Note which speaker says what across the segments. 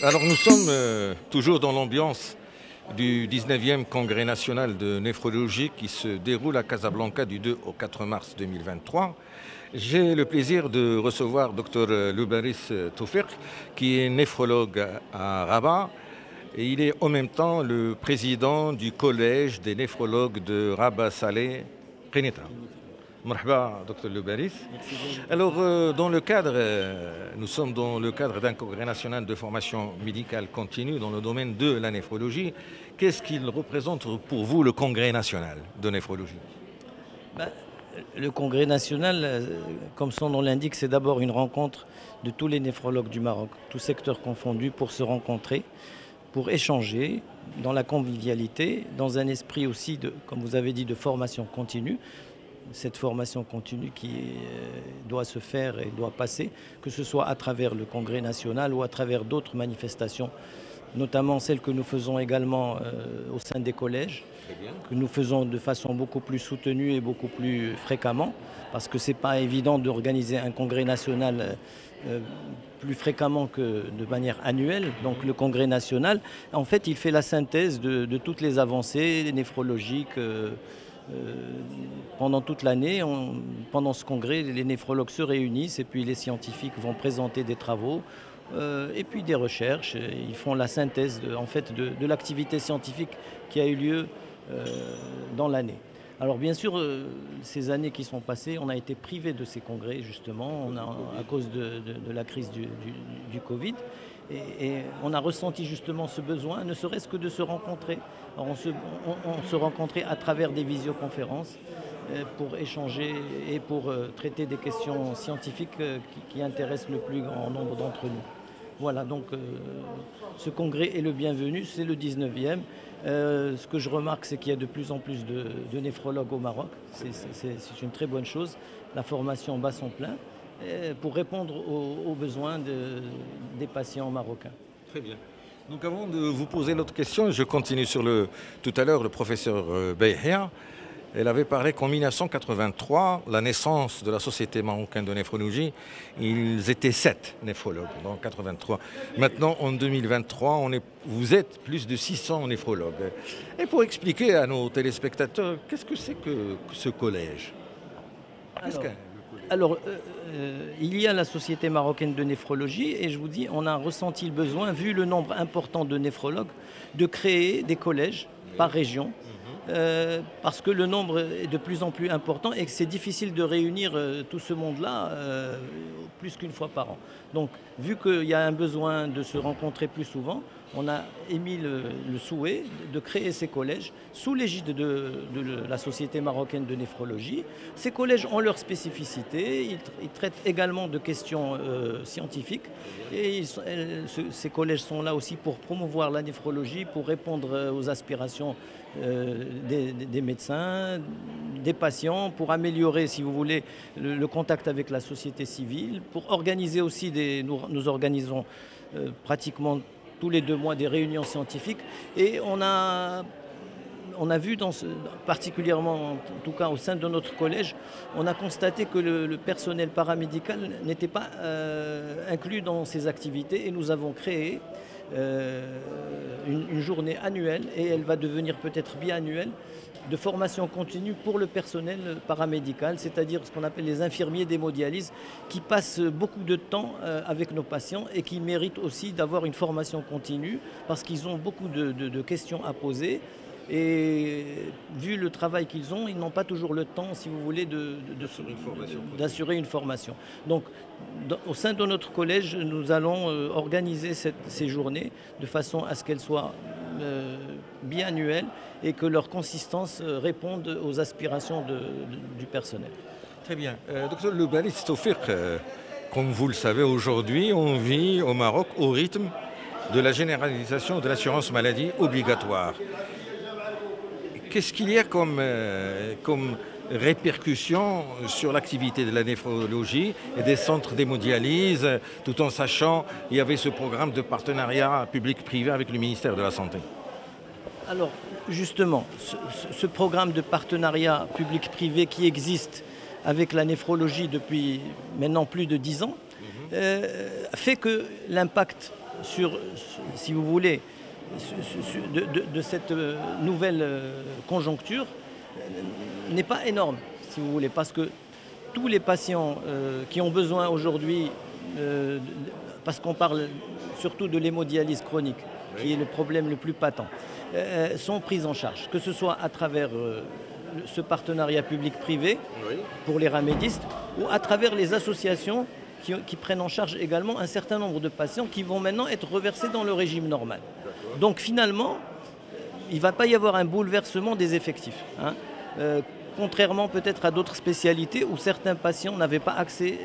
Speaker 1: Alors nous sommes toujours dans l'ambiance du 19e Congrès national de néphrologie qui se déroule à Casablanca du 2 au 4 mars 2023. J'ai le plaisir de recevoir Dr Loubaris Toufik, qui est néphrologue à Rabat. Et il est en même temps le président du collège des néphrologues de Rabat-Salé Qenitra. Marhaba, Dr Loubaris. Alors, nous sommes dans le cadre d'un congrès national de formation médicale continue dans le domaine de la néphrologie. Qu'est-ce qu'il représente pour vous, le congrès national de néphrologie?
Speaker 2: Le congrès national, comme son nom l'indique, c'est d'abord une rencontre de tous les néphrologues du Maroc, tous secteurs confondus, pour se rencontrer, pour échanger dans la convivialité, dans un esprit aussi, comme vous avez dit, de formation continue. Cette formation continue qui doit se faire et doit passer, que ce soit à travers le congrès national ou à travers d'autres manifestations, notamment celles que nous faisons également au sein des collèges, que nous faisons de façon beaucoup plus soutenue et beaucoup plus fréquemment, parce que ce n'est pas évident d'organiser un congrès national plus fréquemment que de manière annuelle. Donc le congrès national, en fait, il fait la synthèse de toutes les avancées néphrologiques. Pendant toute l'année, pendant ce congrès, les néphrologues se réunissent et puis les scientifiques vont présenter des travaux et puis des recherches. Ils font la synthèse de l'activité scientifique qui a eu lieu dans l'année. Alors bien sûr, ces années qui sont passées, on a été privé de ces congrès justement à cause de la crise du Covid. Et on a ressenti justement ce besoin, ne serait-ce que de se rencontrer. Alors on se rencontrait à travers des visioconférences pour échanger et pour traiter des questions scientifiques qui intéressent le plus grand nombre d'entre nous. Voilà, donc ce congrès est le bienvenu, c'est le 19e. Ce que je remarque, c'est qu'il y a de plus en plus de néphrologues au Maroc. C'est une très bonne chose. La formation bat son plein pour répondre aux besoins des patients marocains.
Speaker 1: Très bien. Donc avant de vous poser l'autre question, je continue sur tout à l'heure le professeur Beyhia. Elle avait parlé qu'en 1983, la naissance de la Société marocaine de néphrologie, ils étaient 7 néphrologues en 1983. Maintenant, en 2023, vous êtes plus de 600 néphrologues. Et pour expliquer à nos téléspectateurs, qu'est-ce que c'est que ce collège?
Speaker 2: Alors, il y a la Société marocaine de néphrologie et je vous dis, on a ressenti le besoin, vu le nombre important de néphrologues, de créer des collèges par région. Parce que le nombre est de plus en plus important et que c'est difficile de réunir tout ce monde-là plus qu'une fois par an. Donc, vu qu'il y a un besoin de se rencontrer plus souvent, on a émis le souhait de créer ces collèges sous l'égide de la Société marocaine de néphrologie. Ces collèges ont leur spécificité, ils traitent également de questions scientifiques et ces collèges sont là aussi pour promouvoir la néphrologie, pour répondre aux aspirations des médecins, des patients, pour améliorer, si vous voulez, le contact avec la société civile, pour organiser aussi nous organisons pratiquement tous les 2 mois des réunions scientifiques et on a vu, particulièrement en tout cas au sein de notre collège, on a constaté que le personnel paramédical n'était pas inclus dans ces activités et nous avons créé une journée annuelle et elle va devenir peut-être biannuelle de formation continue pour le personnel paramédical, c'est-à-dire ce qu'on appelle les infirmiers d'hémodialyse qui passent beaucoup de temps avec nos patients et qui méritent aussi d'avoir une formation continue parce qu'ils ont beaucoup de questions à poser. Et vu le travail qu'ils ont, ils n'ont pas toujours le temps, si vous voulez, d'assurer une formation. Donc, au sein de notre collège, nous allons organiser ces journées de façon à ce qu'elles soient biannuelles et que leur consistance réponde aux aspirations du personnel.
Speaker 1: Très bien. Docteur Loubaris Toufik, comme vous le savez, aujourd'hui, on vit au Maroc au rythme de la généralisation de l'assurance maladie obligatoire. Qu'est-ce qu'il y a comme répercussions sur l'activité de la néphrologie et des centres d'hémodialyse, tout en sachant qu'il y avait ce programme de partenariat public-privé avec le ministère de la Santé?
Speaker 2: Alors, justement, ce programme de partenariat public-privé qui existe avec la néphrologie depuis maintenant plus de 10 ans, fait que l'impact si vous voulez, de cette nouvelle conjoncture n'est pas énorme, si vous voulez, parce que tous les patients qui ont besoin aujourd'hui, parce qu'on parle surtout de l'hémodialyse chronique, qui est le problème le plus patent, sont pris en charge, que ce soit à travers ce partenariat public-privé pour les ramédistes ou à travers les associations qui prennent en charge également un certain nombre de patients qui vont maintenant être reversés dans le régime normal. Donc finalement, il ne va pas y avoir un bouleversement des effectifs. Contrairement peut-être à d'autres spécialités où certains patients n'avaient pas accès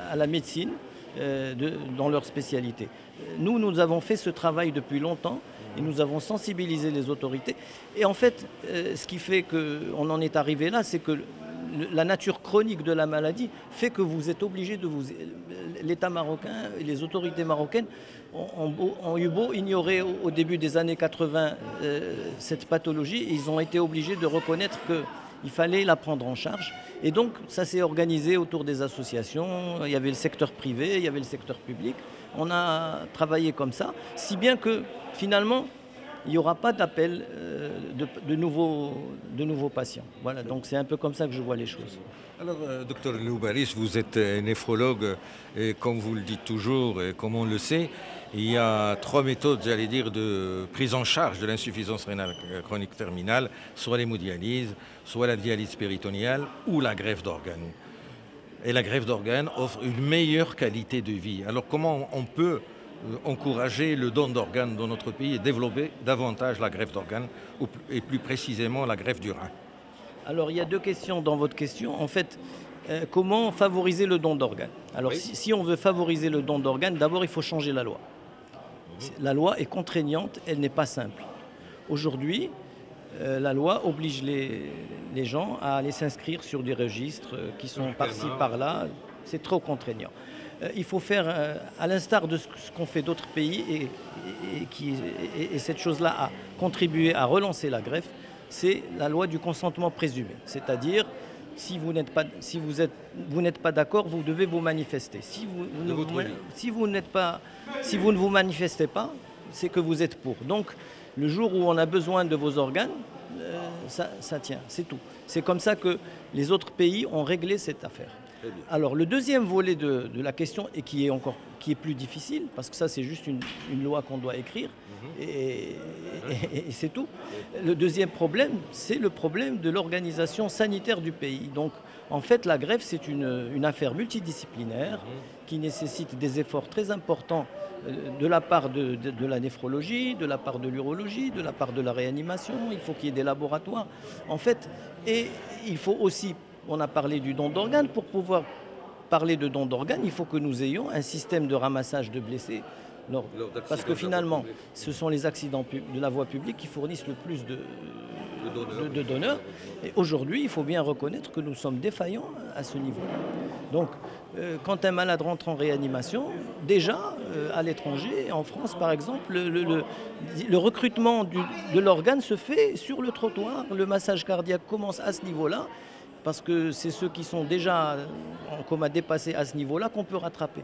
Speaker 2: à la médecine dans leur spécialité. Nous avons fait ce travail depuis longtemps et nous avons sensibilisé les autorités. Et en fait, ce qui fait qu'on en est arrivé là, c'est que la nature chronique de la maladie fait que vous êtes obligé de vous... L'État marocain et les autorités marocaines ont eu beau ignorer au début des années 80 cette pathologie, ils ont été obligés de reconnaître qu'il fallait la prendre en charge. Et donc, ça s'est organisé autour des associations, il y avait le secteur privé, il y avait le secteur public. On a travaillé comme ça, si bien que finalement, il n'y aura pas d'appel de nouveaux patients. Voilà, donc c'est un peu comme ça que je vois les choses.
Speaker 1: Alors, docteur Loubaris, vous êtes néphrologue et comme vous le dites toujours et comme on le sait, il y a 3 méthodes, j'allais dire, de prise en charge de l'insuffisance rénale chronique terminale, soit l'hémodialyse, soit la dialyse péritonéale ou la greffe d'organes. Et la greffe d'organes offre une meilleure qualité de vie. Alors comment on peut encourager le don d'organes dans notre pays et développer davantage la greffe d'organes et plus précisément la greffe du rein?
Speaker 2: Alors il y a 2 questions dans votre question. En fait, comment favoriser le don d'organes? Alors si on veut favoriser le don d'organes, d'abord il faut changer la loi. La loi est contraignante, elle n'est pas simple. Aujourd'hui, la loi oblige les gens à aller s'inscrire sur des registres qui sont par-ci, par-là. C'est trop contraignant. Il faut faire, à l'instar de ce qu'ont fait d'autres pays, et cette chose-là a contribué à relancer la greffe, c'est la loi du consentement présumé. C'est-à-dire, si vous n'êtes pas d'accord, vous devez vous manifester. Si vous ne vous manifestez pas, c'est que vous êtes pour. Donc, le jour où on a besoin de vos organes, ça tient, c'est tout. C'est comme ça que les autres pays ont réglé cette affaire. Alors le deuxième volet de la question, et qui est plus difficile, parce que ça c'est juste une loi qu'on doit écrire, et c'est tout. Le deuxième problème, c'est le problème de l'organisation sanitaire du pays. Donc en fait la greffe c'est une affaire multidisciplinaire qui nécessite des efforts très importants de la part de la néphrologie, de la part de l'urologie, de la part de la réanimation. Il faut qu'il y ait des laboratoires. En fait, et il faut aussi... On a parlé du don d'organes. Pour pouvoir parler de don d'organes, il faut que nous ayons un système de ramassage de blessés. Parce que finalement, ce sont les accidents de la voie publique qui fournissent le plus de donneurs. Et aujourd'hui, il faut bien reconnaître que nous sommes défaillants à ce niveau. Donc, quand un malade rentre en réanimation, déjà, à l'étranger, en France par exemple, le recrutement de l'organe se fait sur le trottoir. Le massage cardiaque commence à ce niveau-là. Parce que c'est ceux qui sont déjà en coma dépassé à ce niveau-là qu'on peut rattraper.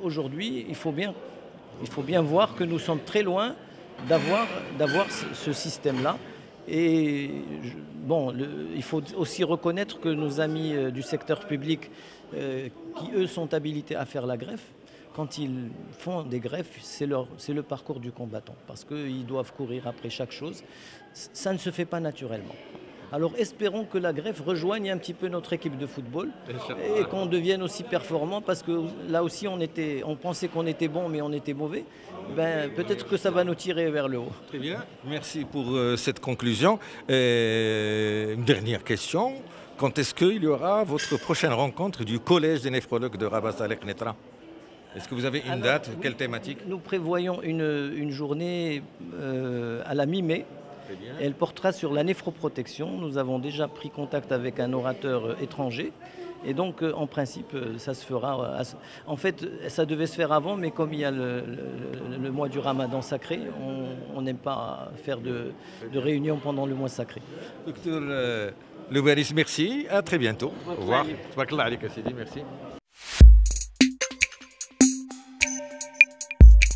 Speaker 2: Aujourd'hui, il faut bien voir que nous sommes très loin d'avoir ce système-là. Et il faut aussi reconnaître que nos amis du secteur public, qui eux sont habilités à faire la greffe, quand ils font des greffes, c'est le parcours du combattant. Parce qu'ils doivent courir après chaque chose. Ça ne se fait pas naturellement. Alors espérons que la greffe rejoigne un petit peu notre équipe de football et qu'on devienne aussi performant, parce que là aussi on pensait qu'on était bon mais on était mauvais. Peut-être que ça va nous tirer vers le haut.
Speaker 1: Très bien, merci pour cette conclusion. Une dernière question, quand est-ce qu'il y aura votre prochaine rencontre du collège des néphrologues de Rabat Saleh Knetra? Est-ce que vous avez une date? Quelle thématique?
Speaker 2: Nous prévoyons une journée à la mi-mai. Elle portera sur la néphroprotection. Nous avons déjà pris contact avec un orateur étranger. Et donc, en principe, ça se fera... En fait, ça devait se faire avant, mais comme il y a le mois du Ramadan sacré, on n'aime pas faire de réunion pendant le mois sacré.
Speaker 1: Docteur Loubaris, merci. À très bientôt. Au revoir. Merci.